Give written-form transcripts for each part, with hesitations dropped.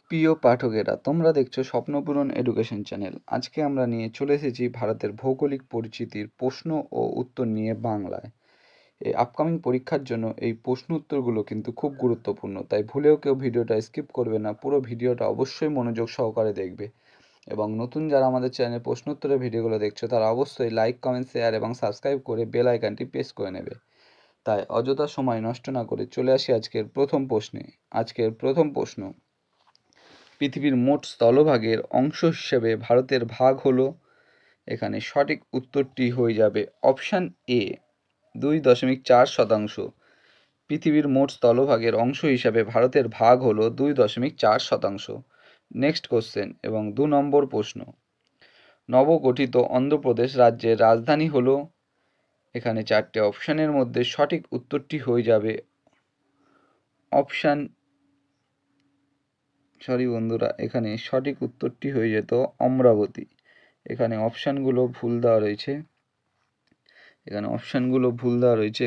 প্রিয় পাঠকেরা, তোমরা দেখছো স্বপ্নপূরণ এডুকেশন চ্যানেল। আজকে আমরা নিয়ে চলে এসেছি ভারতের ভৌগোলিক পরিচিতির প্রশ্ন ও উত্তর নিয়ে বাংলায়। এই আপকামিং পরীক্ষার জন্য এই প্রশ্ন উত্তরগুলো কিন্তু খুব গুরুত্বপূর্ণ, তাই ভুলেও কেউ ভিডিওটা স্কিপ করবে না, পুরো ভিডিওটা অবশ্যই মনোযোগ সহকারে দেখবে। এবং নতুন যারা আমাদের চ্যানেলে প্রশ্ন উত্তরের ভিডিওগুলো দেখছো তারা অবশ্যই লাইক, কমেন্ট, শেয়ার এবং সাবস্ক্রাইব করে বেল আইকনটি প্রেস করে নেবে। তাই অযথা সময় নষ্ট না করে চলে আসি আজকের প্রথম প্রশ্নে। আজকের প্রথম প্রশ্ন: পৃথিবীর মোট স্থলভাগের অংশ হিসেবে ভারতের ভাগ হলো। এখানে সঠিক উত্তরটি হয়ে যাবে অপশান এ, 2.4%। পৃথিবীর মোট স্থলভাগের অংশ হিসাবে ভারতের ভাগ হলো 2.4%। নেক্সট কোশ্চেন এবং 2 নম্বর প্রশ্ন: নবগঠিত অন্ধ্রপ্রদেশ রাজ্যের রাজধানী হলো। এখানে 4টে অপশানের মধ্যে সঠিক উত্তরটি হয়ে যাবে অপশান বন্ধুরা, এখানে সঠিক উত্তরটি হয়ে যেত অমরাবতী। এখানে অপশানগুলো ভুল দেওয়া রয়েছে।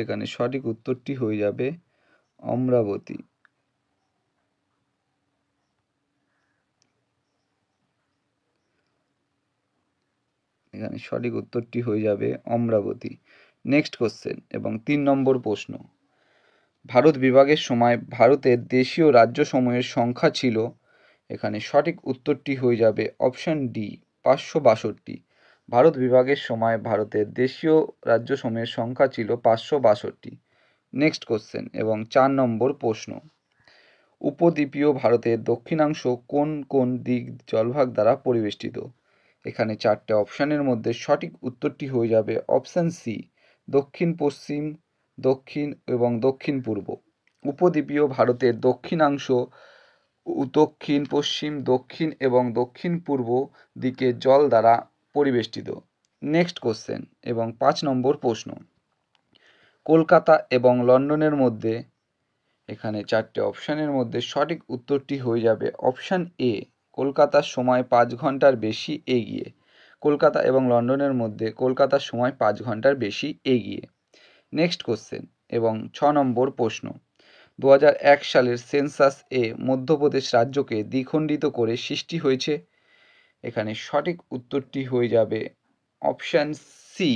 এখানে সঠিক উত্তরটি হয়ে যাবে অমরাবতী। এখানে সঠিক উত্তরটি হয়ে যাবে অমরাবতী। নেক্সট কোশ্চেন এবং 3 নম্বর প্রশ্ন: ভারত বিভাগের সময় ভারতের দেশীয় রাজ্যসমূহের সংখ্যা ছিল। এখানে সঠিক উত্তরটি হয়ে যাবে অপশান ডি, 562। ভারত বিভাগের সময় ভারতের দেশীয় রাজ্যসমূহের সংখ্যা ছিল 562। নেক্সট কোশ্চেন এবং 4 নম্বর প্রশ্ন: উপদ্বীপীয় ভারতের দক্ষিণাংশ কোন কোন দিক জলভাগ দ্বারা পরিবেষ্টিত? এখানে 4টে অপশানের মধ্যে সঠিক উত্তরটি হয়ে যাবে অপশান সি, দক্ষিণ পশ্চিম, দক্ষিণ এবং দক্ষিণ পূর্ব। উপদ্বীপীয় ভারতের দক্ষিণাংশ দক্ষিণ পশ্চিম, দক্ষিণ এবং দক্ষিণ পূর্ব দিকে জল দ্বারা পরিবেষ্টিত। নেক্সট কোশ্চেন এবং 5 নম্বর প্রশ্ন: কলকাতা এবং লন্ডনের মধ্যে, এখানে 4টে অপশানের মধ্যে সঠিক উত্তরটি হয়ে যাবে অপশান এ, কলকাতার সময় 5 ঘন্টার বেশি এগিয়ে। কলকাতা এবং লন্ডনের মধ্যে কলকাতার সময় 5 ঘন্টার বেশি এগিয়ে। নেক্সট কোশ্চেন এবং 6 নম্বর প্রশ্ন: 2001 সালের সেন্সাস এ মধ্যপ্রদেশ রাজ্যকে দ্বিখণ্ডিত করে সৃষ্টি হয়েছে। এখানে সঠিক উত্তরটি হয়ে যাবে অপশান সি,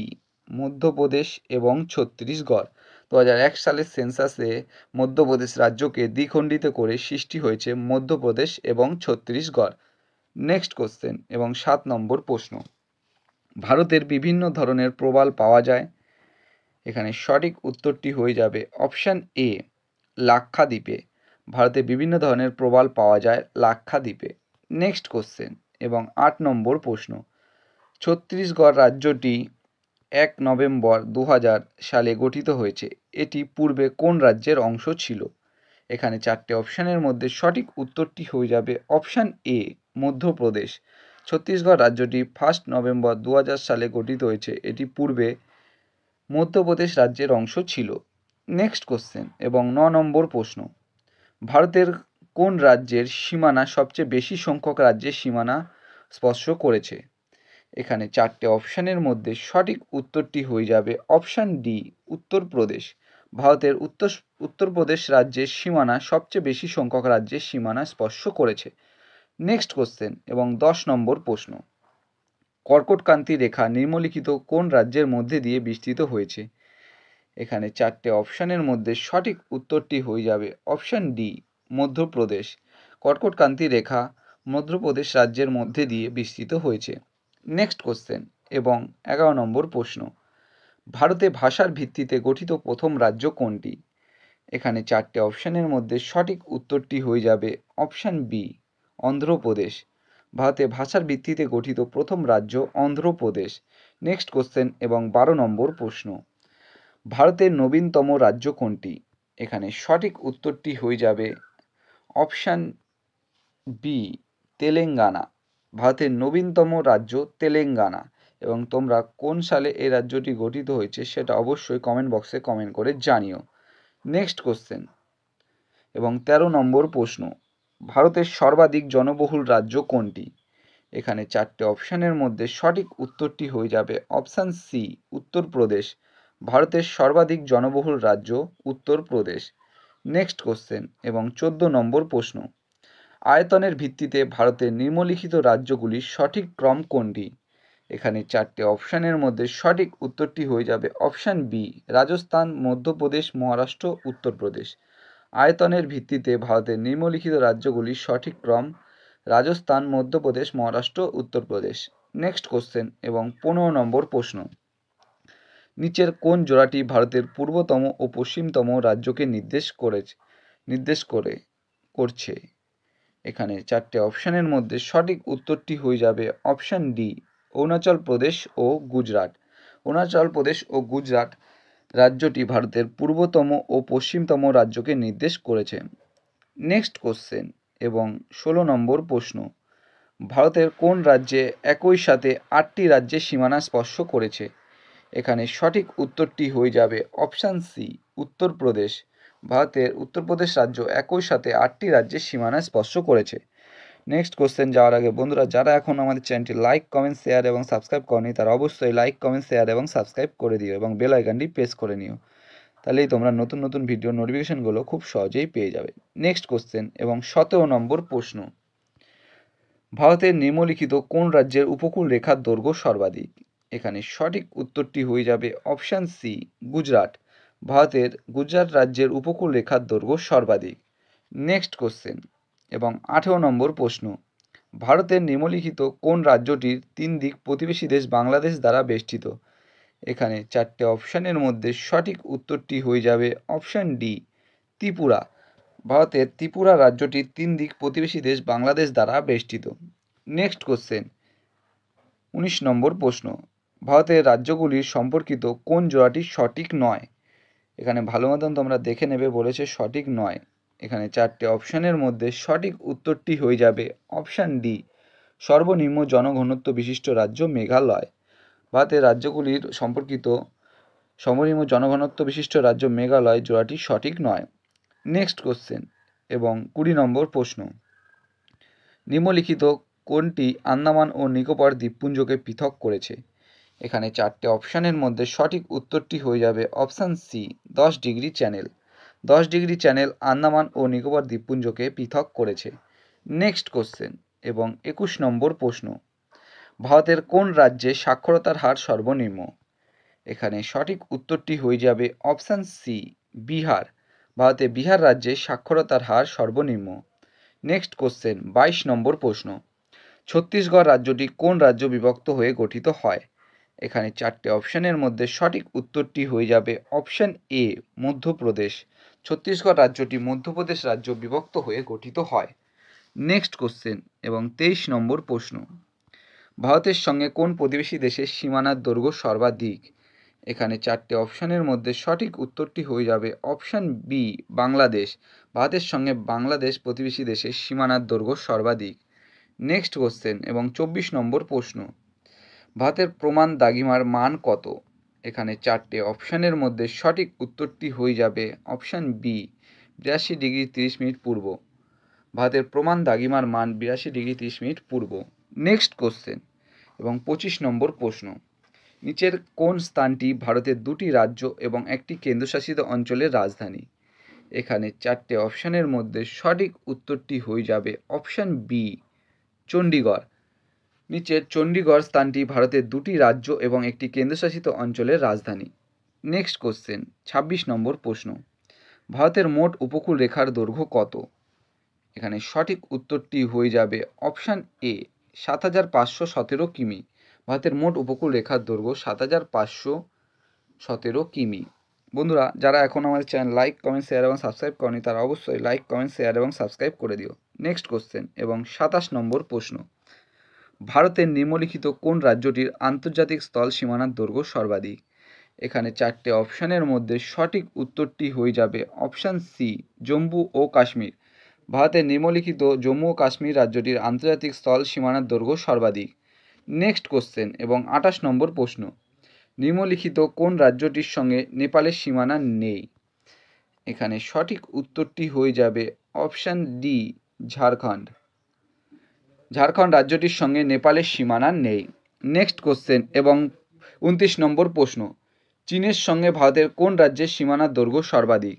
মধ্যপ্রদেশ এবং ছত্তিশগড়। 2001 সালের সেন্সাসে মধ্যপ্রদেশ রাজ্যকে দ্বিখণ্ডিত করে সৃষ্টি হয়েছে মধ্যপ্রদেশ এবং ছত্তিশগড়। নেক্সট কোশ্চেন এবং 7 নম্বর প্রশ্ন: ভারতের বিভিন্ন ধরনের প্রবাল পাওয়া যায়। এখানে সঠিক উত্তরটি হয়ে যাবে অপশান এ, লাক্ষাদ্বীপে। ভারতে বিভিন্ন ধরনের প্রবাল পাওয়া যায় লাক্ষাদ্বীপে। নেক্সট কোশ্চেন এবং 8 নম্বর প্রশ্ন: ছত্তিশগড় রাজ্যটি 1 নভেম্বর 2000 সালে গঠিত হয়েছে। এটি পূর্বে কোন রাজ্যের অংশ ছিল? এখানে 4টে অপশানের মধ্যে সঠিক উত্তরটি হয়ে যাবে অপশান এ, মধ্যপ্রদেশ। ছত্তিশগড় রাজ্যটি 1 নভেম্বর 2000 সালে গঠিত হয়েছে। এটি পূর্বে মধ্যপ্রদেশ রাজ্যের অংশ ছিল। নেক্সট কোশ্চেন এবং 9 নম্বর প্রশ্ন: ভারতের কোন রাজ্যের সীমানা সবচেয়ে বেশি সংখ্যক রাজ্যের সীমানা স্পর্শ করেছে? এখানে 4টে অপশানের মধ্যে সঠিক উত্তরটি হয়ে যাবে অপশান ডি, উত্তরপ্রদেশ। ভারতের উত্তরপ্রদেশ রাজ্যের সীমানা সবচেয়ে বেশি সংখ্যক রাজ্যের সীমানা স্পর্শ করেছে। নেক্সট কোশ্চেন এবং 10 নম্বর প্রশ্ন: কর্কটক্রান্তি রেখা নিম্নলিখিত কোন রাজ্যের মধ্যে দিয়ে বিস্তৃত হয়েছে? এখানে 4টে অপশানের মধ্যে সঠিক উত্তরটি হয়ে যাবে অপশান ডি, মধ্যপ্রদেশ। কর্কটক্রান্তি রেখা মধ্যপ্রদেশ রাজ্যের মধ্যে দিয়ে বিস্তৃত হয়েছে। নেক্সট কোশ্চেন এবং 11 নম্বর প্রশ্ন: ভারতে ভাষার ভিত্তিতে গঠিত প্রথম রাজ্য কোনটি? এখানে 4টে অপশানের মধ্যে সঠিক উত্তরটি হয়ে যাবে অপশান বি, অন্ধ্রপ্রদেশ। ভারতে ভাষার ভিত্তিতে গঠিত প্রথম রাজ্য অন্ধ্রপ্রদেশ। নেক্সট কোশ্চেন এবং 12 নম্বর প্রশ্ন: ভারতের নবীনতম রাজ্য কোনটি? এখানে সঠিক উত্তরটি হয়ে যাবে অপশান বি, তেলেঙ্গানা। ভারতের নবীনতম রাজ্য তেলেঙ্গানা। এবং তোমরা কোন সালে এই রাজ্যটি গঠিত হয়েছে সেটা অবশ্যই কমেন্ট বক্সে কমেন্ট করে জানিও। নেক্সট কোশ্চেন এবং 13 নম্বর প্রশ্ন: ভারতের সর্বাধিক জনবহুল রাজ্য কোনটি? এখানে 4টে অপশানের মধ্যে সঠিক উত্তরটি হয়ে যাবে অপশান সি, উত্তরপ্রদেশ। ভারতের সর্বাধিক জনবহুল রাজ্য উত্তরপ্রদেশ। নেক্সট কোশ্চেন এবং 14 নম্বর প্রশ্ন: আয়তনের ভিত্তিতে ভারতের নিম্নলিখিত রাজ্যগুলির সঠিক ক্রম কোনটি? এখানে 4টে অপশানের মধ্যে সঠিক উত্তরটি হয়ে যাবে অপশান বি, রাজস্থান, মধ্যপ্রদেশ, মহারাষ্ট্র, উত্তরপ্রদেশ। আয়তনের ভিত্তিতে ভারতের নিম্নলিখিত রাজ্যগুলির সঠিক ক্রম রাজস্থান, মধ্যপ্রদেশ, মহারাষ্ট্র, উত্তরপ্রদেশ। নেক্সট কোশ্চেন এবং 15 নম্বর প্রশ্ন, নিচের কোন জোড়াটি ভারতের পূর্বতম ও পশ্চিমতম রাজ্যকে নির্দেশ করছে? এখানে 4টে অপশানের মধ্যে সঠিক উত্তরটি হয়ে যাবে অপশান ডি, অরুণাচল প্রদেশ ও গুজরাট। অরুণাচল প্রদেশ ও গুজরাট রাজ্যটি ভারতের পূর্বতম ও পশ্চিমতম রাজ্যকে নির্দেশ করেছে। নেক্সট কোশ্চেন এবং 16 নম্বর প্রশ্ন, ভারতের কোন রাজ্যে একই সাথে 8টি রাজ্যের সীমানা স্পর্শ করেছে? এখানে সঠিক উত্তরটি হয়ে যাবে অপশান সি, উত্তরপ্রদেশ। ভারতের উত্তরপ্রদেশ রাজ্য একই সাথে 8টি রাজ্যের সীমানা স্পর্শ করেছে। নেক্সট কোশ্চেন যাওয়ার আগে বন্ধুরা, যারা এখন আমাদের চ্যানেলটি লাইক, কমেন্ট, শেয়ার এবং সাবস্ক্রাইব করেনি তারা অবশ্যই লাইক, কমেন্ট, শেয়ার এবং সাবস্ক্রাইব করে দিও এবং বেল আইকনটি প্রেস করে নিও, তাহলেই তোমরা নতুন নতুন ভিডিও নোটিফিকেশনগুলো খুব সহজেই পেয়ে যাবে। নেক্সট কোশ্চেন এবং 17 নম্বর প্রশ্ন, ভারতের নিম্নলিখিত কোন রাজ্যের উপকূল রেখার দৈর্ঘ্য সর্বাধিক? এখানে সঠিক উত্তরটি হয়ে যাবে অপশান সি, গুজরাট। ভারতের গুজরাট রাজ্যের উপকূল রেখার দৈর্ঘ্য সর্বাধিক। নেক্সট কোশ্চেন এবং 18 নম্বর প্রশ্ন, ভারতের নিম্নলিখিত কোন রাজ্যটির 3 দিক প্রতিবেশী দেশ বাংলাদেশ দ্বারা বেষ্টিত? এখানে 4টে অপশানের মধ্যে সঠিক উত্তরটি হয়ে যাবে অপশান ডি, ত্রিপুরা। ভারতের ত্রিপুরা রাজ্যটির 3 দিক প্রতিবেশী দেশ বাংলাদেশ দ্বারা বেষ্টিত। নেক্সট কোশ্চেন 19 নম্বর প্রশ্ন, ভারতের রাজ্যগুলির সম্পর্কিত কোন জোড়াটি সঠিক নয়? এখানে ভালো মতন তোমরা দেখে নেবে, বলেছে সঠিক নয়। এখানে 4টে অপশানের মধ্যে সঠিক উত্তরটি হয়ে যাবে অপশান ডি, সর্বনিম্ন জনঘনত্ব বিশিষ্ট রাজ্য মেঘালয়। ভারতের রাজ্যগুলির সম্পর্কিত সর্বনিম্ন জনঘনত্ব বিশিষ্ট রাজ্য মেঘালয় জোড়াটি সঠিক নয়। নেক্সট কোশ্চেন এবং 20 নম্বর প্রশ্ন, নিম্নলিখিত কোনটি আন্দামান ও নিকোবর দ্বীপপুঞ্জকে পৃথক করেছে? এখানে 4টে অপশানের মধ্যে সঠিক উত্তরটি হয়ে যাবে option C, 10 degree channel. 10 degree channel Andaman ও নিকোবর দ্বীপপুঞ্জকে পৃথক করেছে। নেক্সট কোশ্চেন এবং 21 নম্বর প্রশ্ন, ভারতের কোন রাজ্যে সাক্ষরতার হার সর্বনিম্ন? এখানে সঠিক উত্তরটি হয়ে যাবে অপশান সি, বিহার। ভারতে বিহার রাজ্যে সাক্ষরতার হার সর্বনিম্ন। নেক্সট কোশ্চেন 22 নম্বর প্রশ্ন, ছত্তিশগড় রাজ্যটি কোন রাজ্য বিভক্ত হয়ে গঠিত হয়? এখানে 4টে অপশানের মধ্যে সঠিক উত্তরটি হয়ে যাবে অপশান এ, মধ্যপ্রদেশ। ছত্তিশগড় রাজ্যটি মধ্যপ্রদেশ রাজ্য বিভক্ত হয়ে গঠিত হয়। নেক্সট কোশ্চেন এবং 23 নম্বর প্রশ্ন, ভারতের সঙ্গে কোন প্রতিবেশী দেশের সীমানার দৈর্ঘ্য সর্বাধিক? এখানে 4টে অপশানের মধ্যে সঠিক উত্তরটি হয়ে যাবে অপশান বি, বাংলাদেশ। ভারতের সঙ্গে বাংলাদেশ প্রতিবেশী দেশের সীমানার দৈর্ঘ্য সর্বাধিক। নেক্সট কোশ্চেন এবং 24 নম্বর প্রশ্ন, ভারতের প্রমাণ দ্রাঘিমার মান কত? এখানে 4টে অপশানের মধ্যে সঠিক উত্তরটি হয়ে যাবে অপশান বি, 82 ডিগ্রি 30 মিনিট পূর্ব। ভারতের প্রমাণ দ্রাঘিমার মান 82 ডিগ্রি 30 মিনিট পূর্ব। নেক্সট কোশ্চেন এবং 25 নম্বর প্রশ্ন, নিচের কোন স্থানটি ভারতের 2টি রাজ্য এবং একটি কেন্দ্রশাসিত অঞ্চলের রাজধানী? এখানে 4টে অপশানের মধ্যে সঠিক উত্তরটি হয়ে যাবে অপশান বি, চণ্ডীগড়। নিচের চণ্ডীগড় স্থানটি ভারতের 2টি রাজ্য এবং একটি কেন্দ্রশাসিত অঞ্চলের রাজধানী। নেক্সট কোশ্চেন 26 নম্বর প্রশ্ন, ভারতের মোট উপকূল রেখার দৈর্ঘ্য কত? এখানে সঠিক উত্তরটি হয়ে যাবে অপশান এ, 7517 কিমি। ভারতের মোট উপকূল রেখার দৈর্ঘ্য 7517 কিমি। বন্ধুরা, যারা এখন আমাদের চ্যানেল লাইক, কমেন্ট, শেয়ার এবং সাবস্ক্রাইব করেনি তারা অবশ্যই লাইক, কমেন্ট, শেয়ার এবং সাবস্ক্রাইব করে দিও। নেক্সট কোশ্চেন এবং 27 নম্বর প্রশ্ন, ভারতের নিম্নলিখিত কোন রাজ্যটির আন্তর্জাতিক স্থল সীমানার দৈর্ঘ্য সর্বাধিক? এখানে 4টে অপশানের মধ্যে সঠিক উত্তরটি হয়ে যাবে অপশান সি, জম্মু ও কাশ্মীর। ভারতের নিম্নলিখিত জম্মু ও কাশ্মীর রাজ্যটির আন্তর্জাতিক স্থল সীমানার দৈর্ঘ্য সর্বাধিক। নেক্সট কোশ্চেন এবং 28 নম্বর প্রশ্ন, নিম্নলিখিত কোন রাজ্যটির সঙ্গে নেপালের সীমানা নেই? এখানে সঠিক উত্তরটি হয়ে যাবে অপশান ডি, ঝাড়খণ্ড। ঝাড়খণ্ড রাজ্যটির সঙ্গে নেপালের সীমানা নেই। নেক্সট কোশ্চেন এবং 29 নম্বর প্রশ্ন, চীনের সঙ্গে ভারতের কোন রাজ্যের সীমানার দৈর্ঘ্য সর্বাধিক?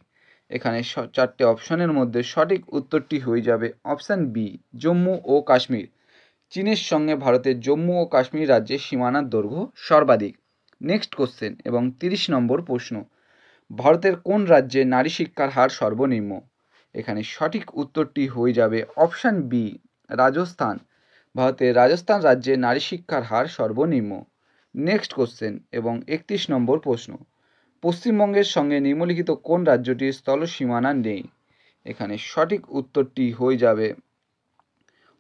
এখানে চারটে অপশনের মধ্যে সঠিক উত্তরটি হয়ে যাবে অপশান বি, জম্মু ও কাশ্মীর। চীনের সঙ্গে ভারতের জম্মু ও কাশ্মীর রাজ্যের সীমানার দৈর্ঘ্য সর্বাধিক। নেক্সট কোশ্চেন এবং 30 নম্বর প্রশ্ন, ভারতের কোন রাজ্যে নারী শিক্ষার হার সর্বনিম্ন? এখানে সঠিক উত্তরটি হয়ে যাবে অপশান বি, রাজস্থান। ভারতের রাজস্থান রাজ্যে নারী শিক্ষার হার সর্বনিম্ন। নেক্সট কোশ্চেন এবং 31 নম্বর প্রশ্ন, পশ্চিমবঙ্গের সঙ্গে নিম্নলিখিত কোন রাজ্যটির স্থল সীমানা নেই? এখানে সঠিক উত্তরটি হয়ে যাবে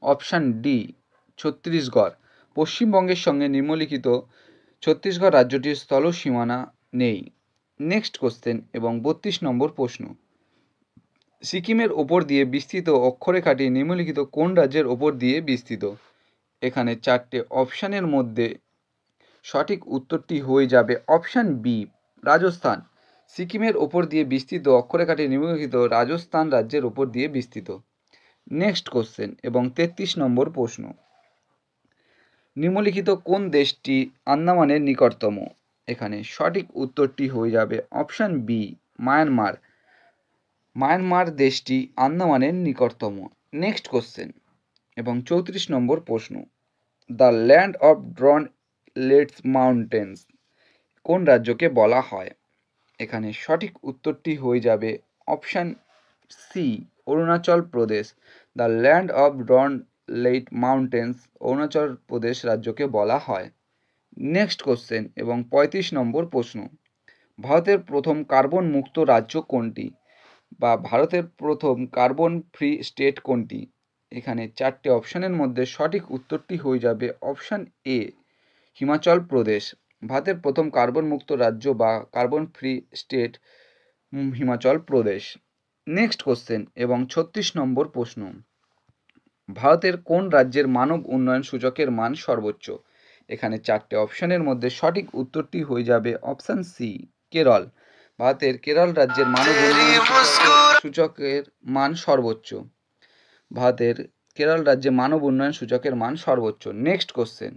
অপশান ডি, ছত্তিশগড়। পশ্চিমবঙ্গের সঙ্গে নিম্নলিখিত ছত্তিশগড় রাজ্যটির স্থল সীমানা নেই। নেক্সট কোশ্চেন এবং 32 নম্বর প্রশ্ন, সিকিমের ওপর দিয়ে বিস্তৃত অক্ষরেখাটি নিম্নলিখিত কোন রাজ্যের ওপর দিয়ে বিস্তৃত? এখানে চারটে অপশানের মধ্যে সঠিক উত্তরটি হয়ে যাবে অপশান বি, রাজস্থান। সিকিমের ওপর দিয়ে বিস্তৃত অক্ষরেখাটি নিম্নলিখিত রাজস্থান রাজ্যের ওপর দিয়ে বিস্তৃত। নেক্সট কোশ্চেন এবং 33 নম্বর প্রশ্ন, নিম্নলিখিত কোন দেশটি আন্দামানের নিকটতম? এখানে সঠিক উত্তরটি হয়ে যাবে অপশান বি, মায়ানমার। মায়ানমার দেশটি আন্দামানের নিকটতম। নেক্সট কোশ্চেন এবং 34 নম্বর প্রশ্ন, the land of dawn lit mountains কোন রাজ্যকে বলা হয়? এখানে সঠিক উত্তরটি হয়ে যাবে option C, Arunachal Pradesh. The land of dawn lit mountains Arunachal Pradesh রাজ্যকে বলা হয়। নেক্সট কোশ্চেন এবং 35 নম্বর প্রশ্ন, ভারতের প্রথম কার্বন মুক্ত রাজ্য কোনটি? বা ভারতের প্রথম কার্বন ফ্রি স্টেট কোনটি? এখানে চারটে অপশানের মধ্যে সঠিক উত্তরটি হয়ে যাবে অপশান এ, হিমাচল প্রদেশ। ভারতের প্রথম কার্বন মুক্ত রাজ্য বা carbon free state Himachal Pradesh. Next question এবং 36 নম্বর প্রশ্ন, ভারতের কোন রাজ্যের মানব উন্নয়ন সূচকের মান সর্বোচ্চ? এখানে চারটে অপশানের মধ্যে সঠিক উত্তরটি হয়ে যাবে অপশান সি, কেরল। ভারতের কেরল রাজ্যের মানব উন্নয়ন সূচকের মান সর্বোচ্চ। ভারতের কেরল রাজ্যে মানব উন্নয়ন সূচকের মান সর্বোচ্চ। নেক্সট কোশ্চেন,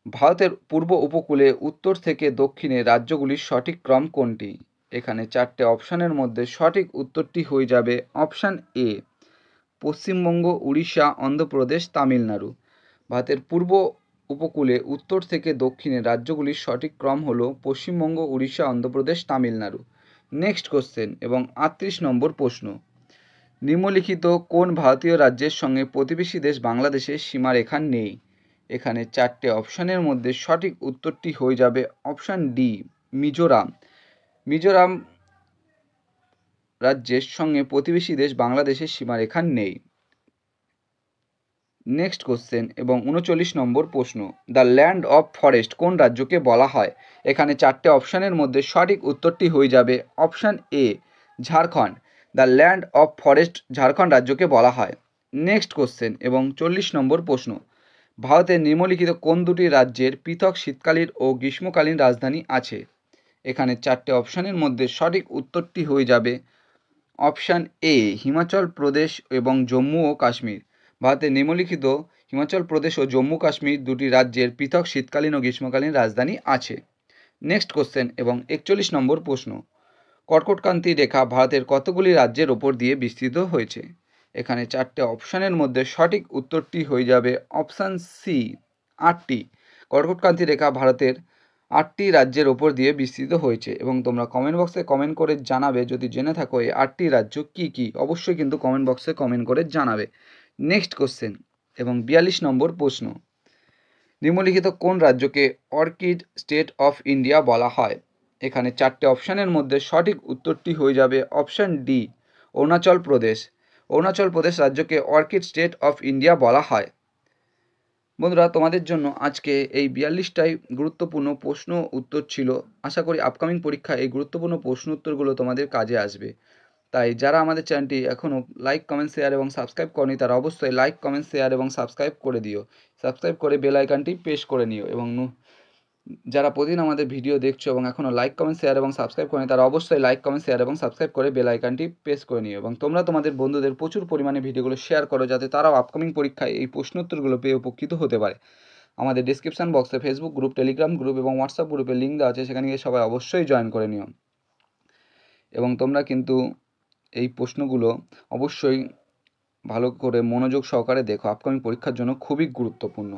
ভারতের পূর্ব উপকূলে উত্তর থেকে দক্ষিণে রাজ্যগুলির সঠিক ক্রম কোনটি? এখানে চারটে অপশানের মধ্যে সঠিক উত্তরটি হয়ে যাবে অপশান এ, পশ্চিমবঙ্গ, উড়িষ্যা, অন্ধ্রপ্রদেশ, তামিলনাড়ু। ভারতের পূর্ব উপকূলে উত্তর থেকে দক্ষিণে রাজ্যগুলির সঠিক ক্রম হল পশ্চিমবঙ্গ, উড়িষ্যা, অন্ধ্রপ্রদেশ, তামিলনাড়ু। নেক্সট কোশ্চেন এবং 38 নম্বর প্রশ্ন, নিম্নলিখিত কোন ভারতীয় রাজ্যের সঙ্গে প্রতিবেশী দেশ বাংলাদেশের সীমারেখা নেই? এখানে চারটে অপশানের মধ্যে সঠিক উত্তরটি হয়ে যাবে অপশান ডি, মিজোরাম। মিজোরাম রাজ্যের সঙ্গে প্রতিবেশী দেশ বাংলাদেশের সীমারেখা নেই। নেক্সট কোশ্চেন এবং 39 নম্বর প্রশ্ন, দ্য ল্যান্ড অফ ফরেস্ট কোন রাজ্যকে বলা হয়? এখানে চারটে অপশানের মধ্যে সঠিক উত্তরটি হয়ে যাবে option A, Jharkhand. The land of forest Jharkhand রাজ্যকে বলা হয়। নেক্সট কোশ্চেন এবং 40 নম্বর প্রশ্ন, ভারতের নিম্নলিখিত কোন দুটি রাজ্যের পৃথক শীতকালীন ও গ্রীষ্মকালীন রাজধানী আছে? এখানে চারটে অপশানের মধ্যে সঠিক উত্তরটি হয়ে যাবে অপশান এ, হিমাচল প্রদেশ এবং জম্মু ও কাশ্মীর। ভারতের নিম্নলিখিত হিমাচল প্রদেশ ও জম্মু কাশ্মীর দুটি রাজ্যের পৃথক শীতকালীন ও গ্রীষ্মকালীন রাজধানী আছে। নেক্সট কোশ্চেন এবং 41 নম্বর প্রশ্ন, কর্কটক্রান্তি রেখা ভারতের কতগুলি রাজ্যের ওপর দিয়ে বিস্তৃত হয়েছে? এখানে চারটে অপশানের মধ্যে সঠিক উত্তরটি হয়ে যাবে অপশান সি, 8টি। কর্কটক্রান্তি রেখা ভারতের 8টি রাজ্যের ওপর দিয়ে বিস্তৃত হয়েছে এবং তোমরা কমেন্ট বক্সে কমেন্ট করে জানাবে যদি জেনে থাকো এই 8টি রাজ্য কি কি, অবশ্যই কিন্তু কমেন্ট বক্সে কমেন্ট করে জানাবে। নেক্সট কোশ্চেন এবং 42 নম্বর প্রশ্ন, নিম্নলিখিত কোন রাজ্যকে অর্কিড স্টেট অফ ইন্ডিয়া বলা হয়? এখানে চারটে অপশানের মধ্যে সঠিক উত্তরটি হয়ে যাবে অপশান ডি, অরুণাচল প্রদেশ। অরুণাচল প্রদেশ রাজ্যকে অর্কিড স্টেট অফ ইন্ডিয়া বলা হয়। বন্ধুরা, তোমাদের জন্য আজকে এই 42টাই গুরুত্বপূর্ণ প্রশ্ন উত্তর ছিল। আশা করি আপকামিং পরীক্ষায় এই গুরুত্বপূর্ণ প্রশ্ন উত্তরগুলো তোমাদের কাজে আসবে। তাই যারা আমাদের চ্যানেলটি এখনও লাইক, কমেন্ট, শেয়ার এবং সাবস্ক্রাইব করনি তারা অবশ্যই লাইক, কমেন্ট, শেয়ার এবং সাবস্ক্রাইব করে দিও। সাবস্ক্রাইব করে বেল আইকনটি প্রেস করে নিও এবং যারা প্রতিদিন আমাদের ভিডিও দেখছো এবং এখনও লাইক, কমেন্ট, শেয়ার এবং সাবস্ক্রাইব করেনি তারা অবশ্যই লাইক, কমেন্ট, শেয়ার এবং সাবস্ক্রাইব করে বেল আইকনটি প্রেস করে নিও এবং তোমরা তোমাদের বন্ধুদের প্রচুর পরিমাণে ভিডিওগুলো শেয়ার করো যাতে তারাও আপকামিং পরীক্ষায় এই প্রশ্নোত্তরগুলো পেয়ে উপকৃত হতে পারে। আমাদের ডিসক্রিপশন বক্সে ফেসবুক গ্রুপ, টেলিগ্রাম গ্রুপ এবং হোয়াটসঅ্যাপ গ্রুপের লিঙ্ক দেওয়া আছে, সেখানে গিয়ে সবাই অবশ্যই জয়েন করে নিও। এবং তোমরা কিন্তু এই প্রশ্নগুলো অবশ্যই ভালো করে মনোযোগ সহকারে দেখো, আপকামিং পরীক্ষার জন্য খুবই গুরুত্বপূর্ণ।